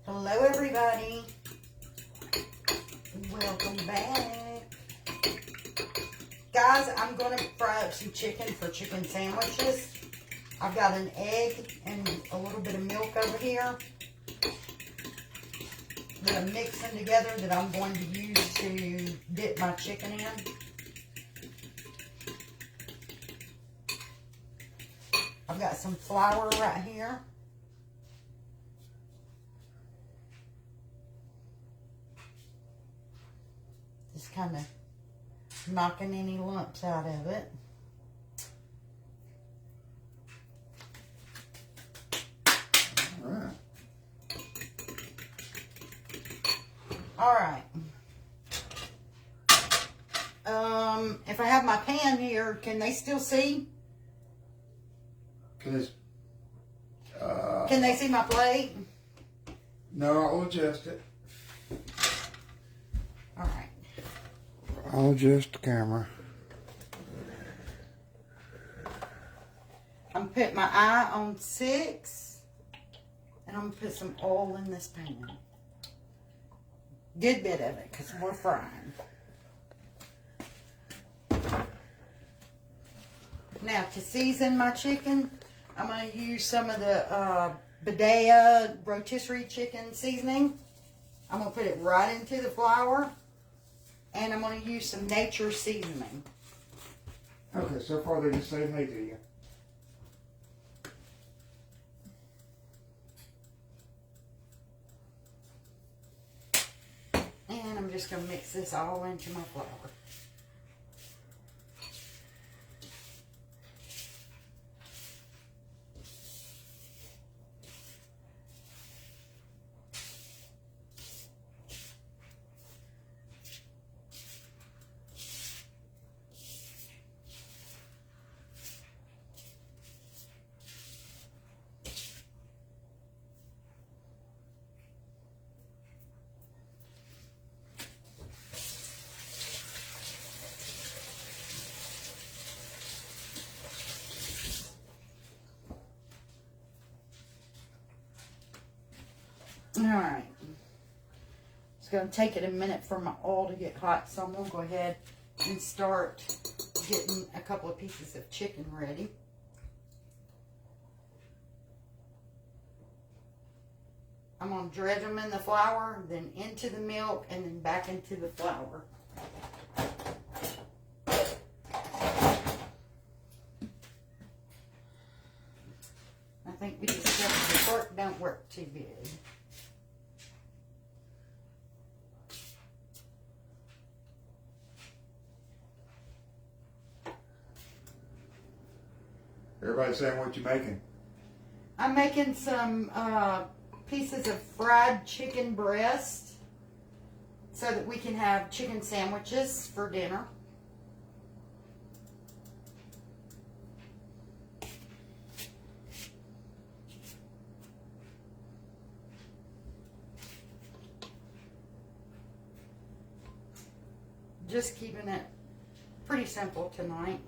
Hello everybody, welcome back. Guys, I'm going to fry up some chicken for chicken sandwiches. I've got an egg and a little bit of milk over here that I'm mixing together that I'm going to use to dip my chicken in. I've got some flour right here. Just kind of knocking any lumps out of it. All right. If I have my pan here, can they still see? Can they see my plate? No, I'll adjust it. All right. I'll adjust the camera. I'm putting my eye on 6, and I'm gonna put some oil in this pan. Good bit of it, because we're frying. Now, to season my chicken, I'm going to use some of the Badea rotisserie chicken seasoning. I'm going to put it right into the flour. And I'm going to use some nature seasoning. Okay, so far they just say hey to you. And I'm just going to mix this all into my flour. Alright, it's going to take it a minute for my oil to get hot, so I'm going to go ahead and start getting a couple of pieces of chicken ready. I'm going to dredge them in the flour, then into the milk, and then back into the flour. I think we discovered the fork don't work too good. Everybody saying what you making? I'm making some pieces of fried chicken breast so that we can have chicken sandwiches for dinner. Just keeping it pretty simple tonight.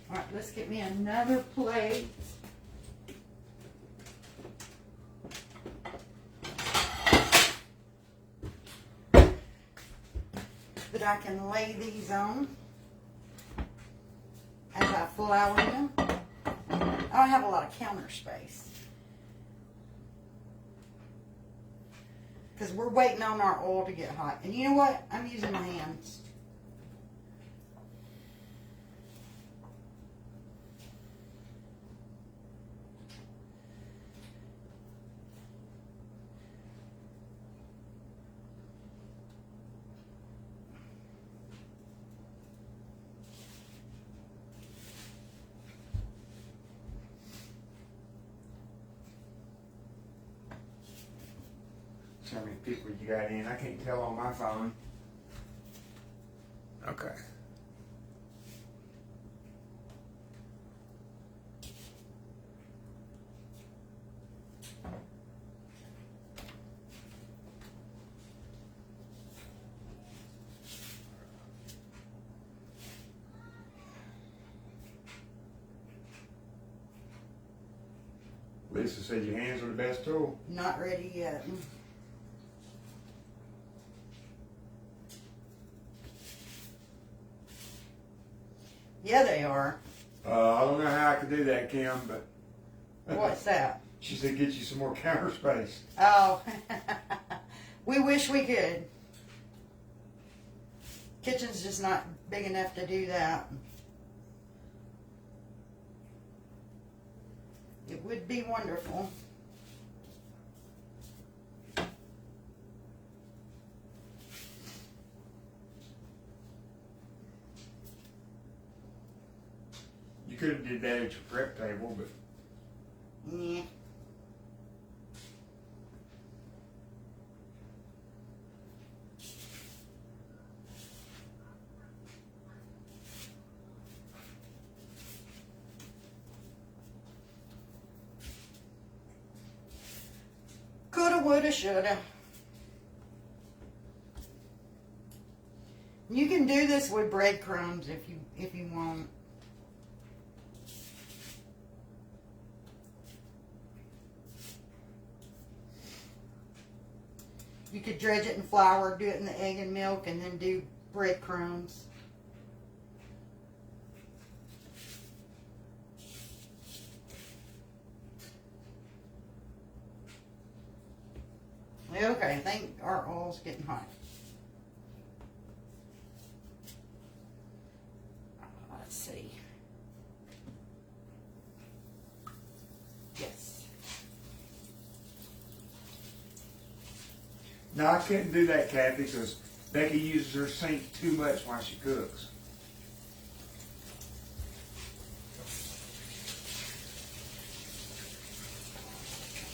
All right, let's get me another plate. That I can lay these on as I flour them. I don't have a lot of counter space, because we're waiting on our oil to get hot. And you know what? I'm using my hands. How many people you got in? I can't tell on my phone. Okay. Lisa said your hands are the best tool. Not ready yet. Yeah, they are. I don't know how I could do that, Kim, but What's that? she said get you some more counter space. Oh, we wish we could. Kitchen's just not big enough to do that. It would be wonderful. You could have did that at your prep table, but Yeah. Coulda, woulda, shoulda. You can do this with breadcrumbs if you want. You could dredge it in flour, do it in the egg and milk, and then do breadcrumbs. Okay, I think our oil's getting hot. Let's see. Yes. no, I couldn't do that, Kathy, because Becky uses her sink too much while she cooks.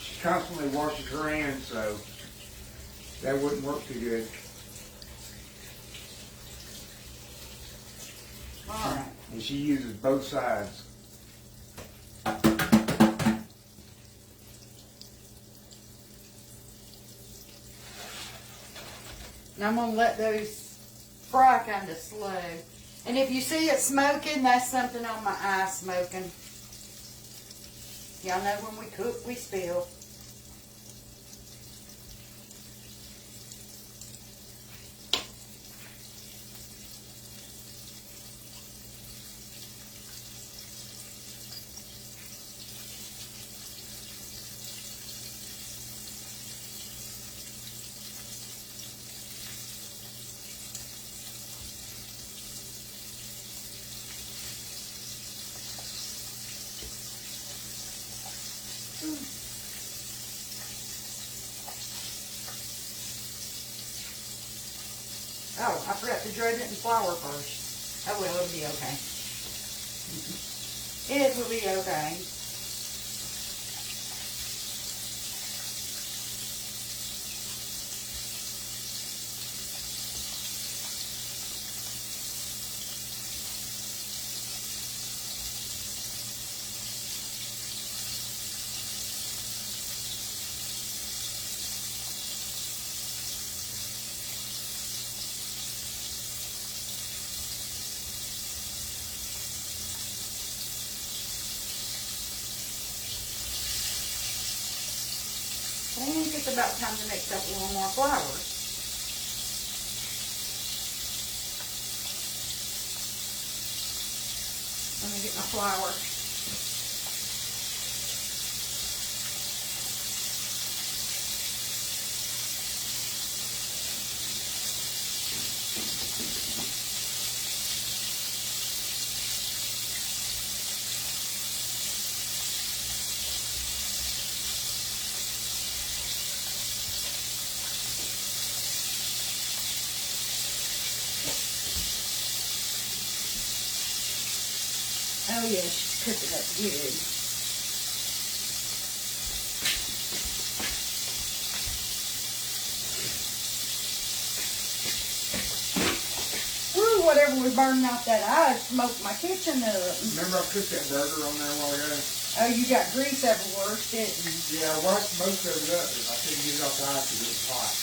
She constantly washes her hands, so that wouldn't work too good. All right. And she uses both sides. And I'm gonna let those fry kind of slow. And if you see it smoking, that's something on my eye smoking. Y'all know when we cook, we spill. Oh, I forgot to dredge it in flour first. Oh well, it'll be okay. It will be okay. I think it's about time to mix up a little more flour. Let me get my flour. Oh yeah, she's cooking up good. Woo, whatever was burning out that eye smoked my kitchen up. Remember I cooked that burger on there a while ago? Oh, you got grease everywhere, didn't you? Yeah, I washed most of it up, but I couldn't get it off the ice because it was hot.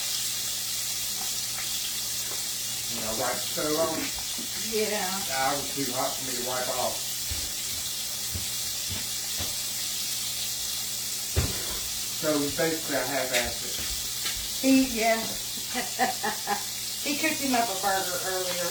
You know, wipe the stove on. Yeah. Nah, it was too hot for me to wipe off. So basically I half-assed Yeah. He cooked him up a burger earlier.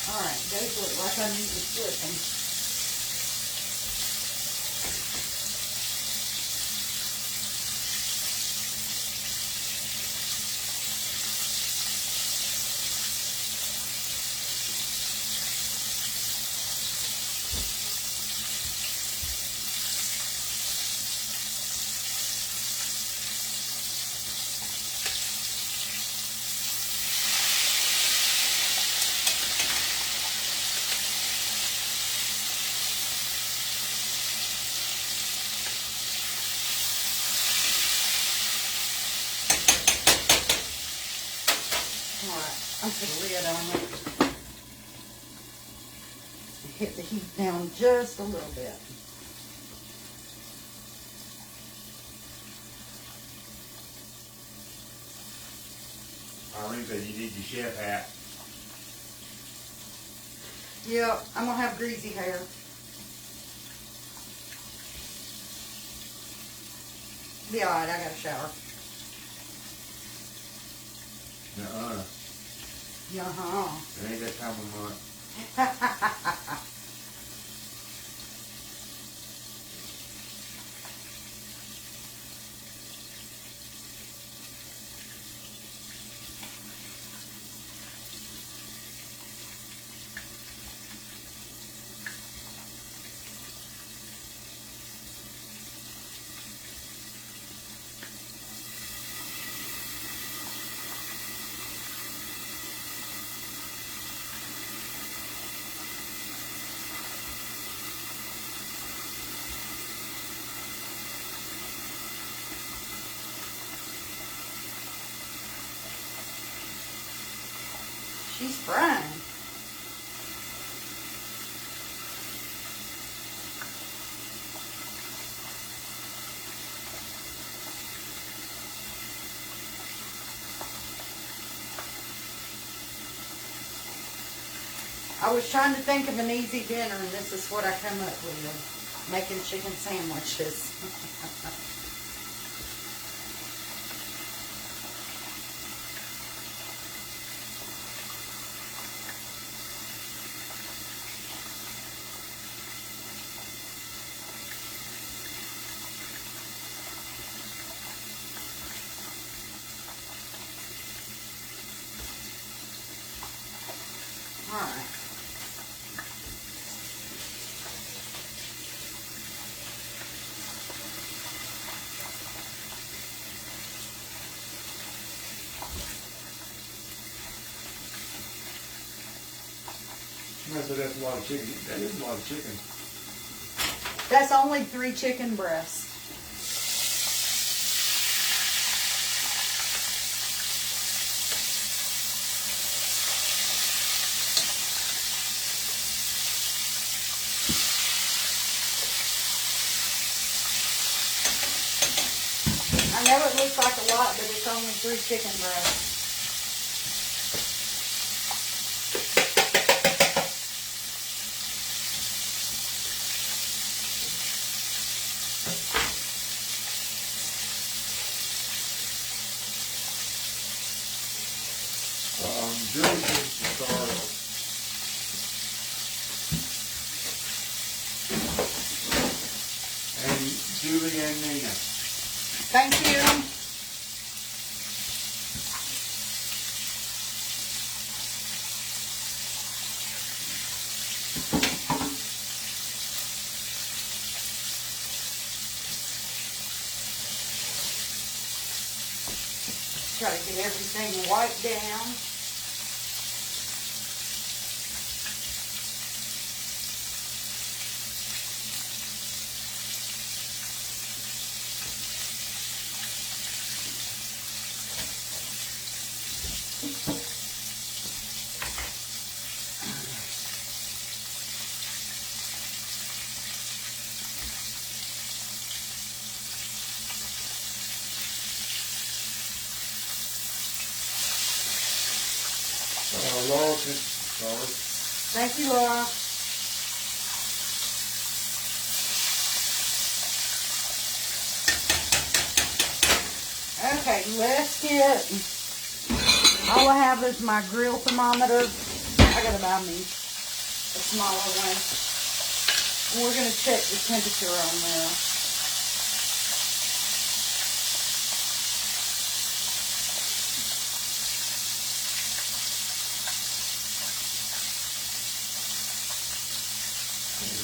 Alright, those look like I need to flip them. Alright, I'll put a lid on it. Hit the heat down just a little bit. Irene said you need your chef hat. Yeah, I'm gonna have greasy hair. Be alright, I got a shower. Nuh-uh. Uh-huh. It ain't that time of month. She's frying. I was trying to think of an easy dinner, and this is what I come up with, making chicken sandwiches. All right. I said that's a lot of chicken. That is a lot of chicken. That's only 3 chicken breasts. I know it looks like a lot, but it's only 3 chicken breasts. Julie needs to start. And Julie and Nina. Thank you. Try to get everything wiped down. Laura, sorry. Thank you, Laura. Okay, let's get, all I have is my grill thermometer. I gotta buy me a smaller one. And we're gonna check the temperature on there.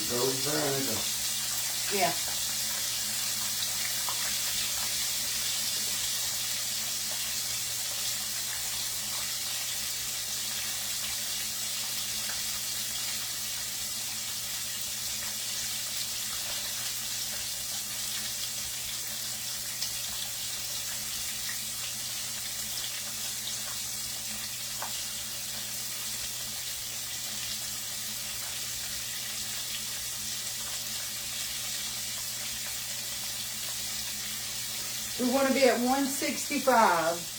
Golden brown, isn't it? Yeah. We want to be at 165.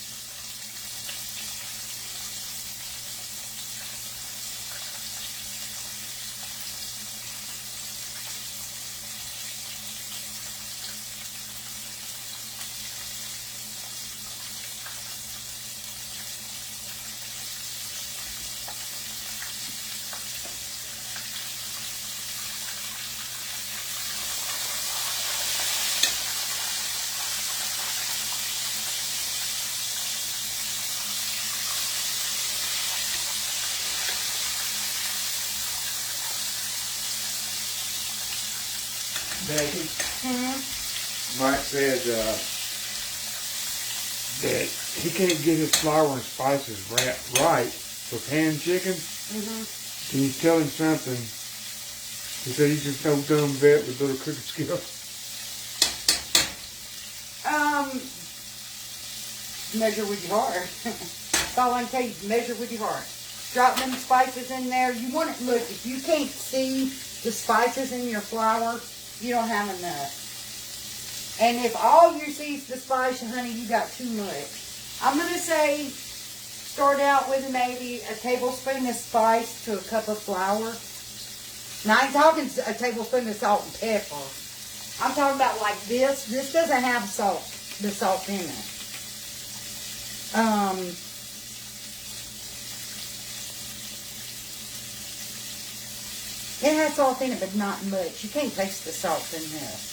Becky, Mm-hmm. Mike said that he can't get his flour and spices right for canned chicken. Mm-hmm. Can you tell him something? He said he's just no dumb vet with little cooking skills. Measure with your heart. That's all I can tell you. Measure with your heart. Drop them spices in there. You want it, look, if you can't see the spices in your flour, you don't have enough. And if all you see is the spice, honey, you got too much. I'm going to say start out with maybe a tablespoon of spice to a cup of flour. Now, I ain't talking a tablespoon of salt and pepper. I'm talking about like this. This doesn't have salt, the salt in it. It has salt in it, but not much. You can't taste the salt in this.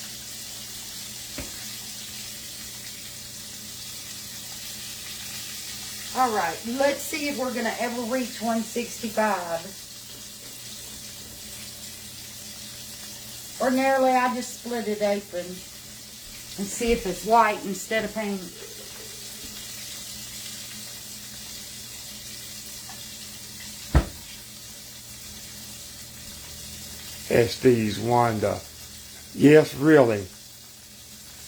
All right, let's see if we're going to ever reach 165. Ordinarily, I just split it open and see if it's white instead of pink. Estes, Wanda. Yes, really.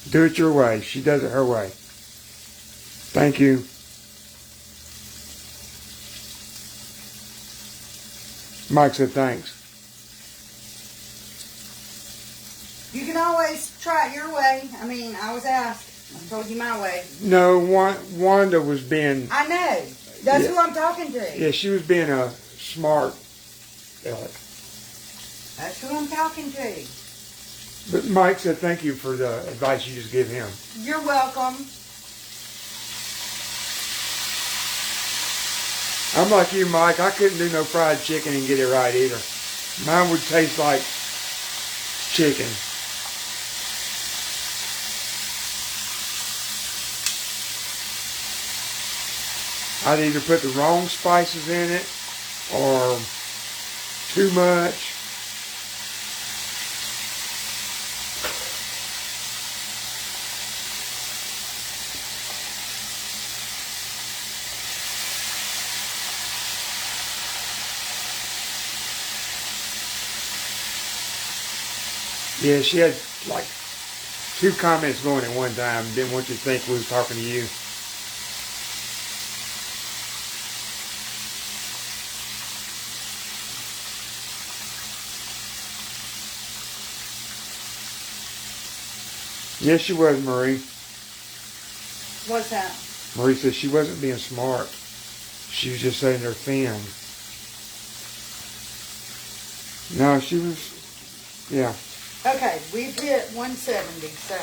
Do it your way. She does it her way. Thank you. Mike said thanks. You can always try it your way. I mean, I was asked. I told you my way. No, Wanda was being... I know. That's who I'm talking to. Yeah, she was being a smart aleck. That's who I'm talking to. But Mike said thank you for the advice you just gave him. You're welcome. I'm like you, Mike. I couldn't do no fried chicken and get it right either. Mine would taste like chicken. I'd either put the wrong spices in it or too much. Yeah, she had like 2 comments going at one time. Didn't want you to think we was talking to you. Yes, she was, Marie. What's that? Marie said she wasn't being smart. She was just saying they're thin. No, she was, yeah. Okay, we've hit 170, so.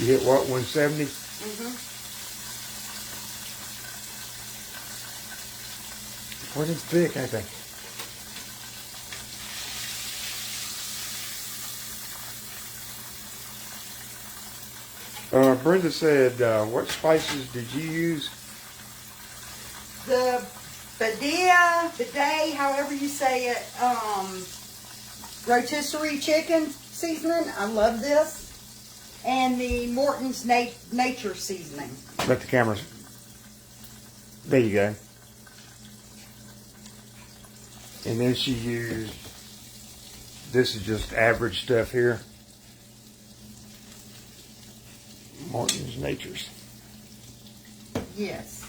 You hit what, 170? What is thick, I think. Brenda said, what spices did you use? The bidet, however you say it, rotisserie chicken seasoning. I love this. And the Morton's Nature seasoning. Let the cameras. There you go. And then she used, this is just average stuff here. Morton's Natures. Yes.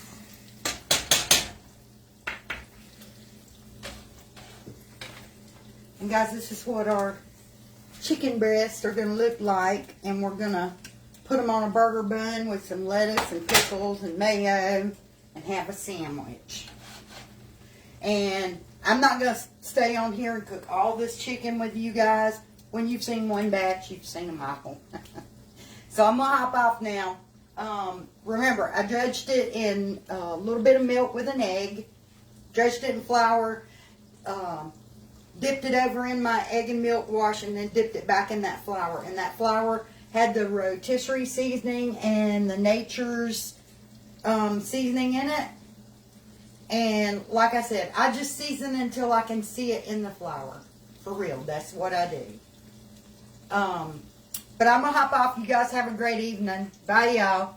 And guys, this is what our chicken breasts are going to look like. And we're going to put them on a burger bun with some lettuce and pickles and mayo and have a sandwich. And I'm not going to stay on here and cook all this chicken with you guys. When you've seen one batch, you've seen them all. So I'm going to hop off now. Remember, I dredged it in a little bit of milk with an egg. Dredged it in flour. Dipped it over in my egg and milk wash and then dipped it back in that flour. And that flour had the rotisserie seasoning and the Nature's seasoning in it. And like I said, I just season until I can see it in the flour. For real, that's what I do. But I'm going to hop off. You guys have a great evening. Bye, y'all.